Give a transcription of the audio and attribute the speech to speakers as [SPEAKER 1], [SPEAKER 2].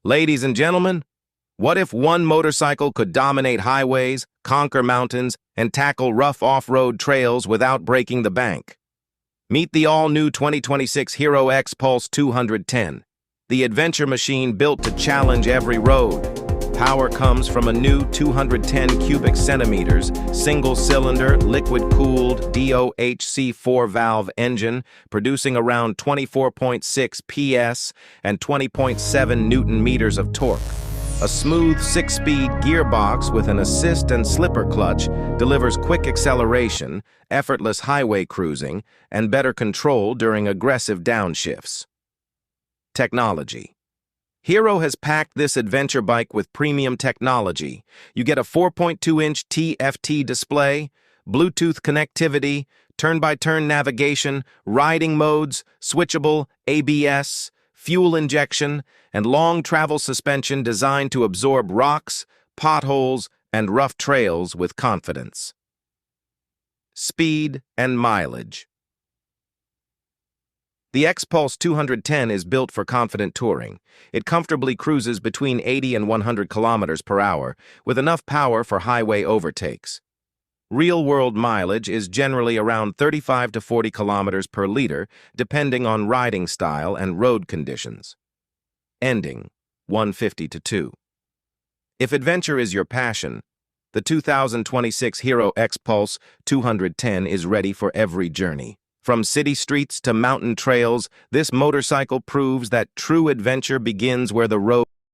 [SPEAKER 1] Ladies and gentlemen, what if one motorcycle could dominate highways, conquer mountains, and tackle rough off-road trails without breaking the bank? Meet the all-new 2026 Hero Xpulse 210, the adventure machine built to challenge every road. Power comes from a new 210 cubic centimeters, single-cylinder, liquid-cooled DOHC 4-valve engine, producing around 24.6 PS and 20.7 Newton-meters of torque. A smooth 6-speed gearbox with an assist and slipper clutch delivers quick acceleration, effortless highway cruising, and better control during aggressive downshifts. Technology. Hero has packed this adventure bike with premium technology. You get a 4.2-inch TFT display, Bluetooth connectivity, turn-by-turn navigation, riding modes, switchable ABS, fuel injection, and long travel suspension designed to absorb rocks, potholes, and rough trails with confidence. Speed and mileage. The Xpulse 210 is built for confident touring. It comfortably cruises between 80 and 100 kilometers per hour, with enough power for highway overtakes. Real-world mileage is generally around 35 to 40 kilometers per liter, depending on riding style and road conditions. Ending, 150 to 2. If adventure is your passion, the 2026 Hero Xpulse 210 is ready for every journey. From city streets to mountain trails, this motorcycle proves that true adventure begins where the road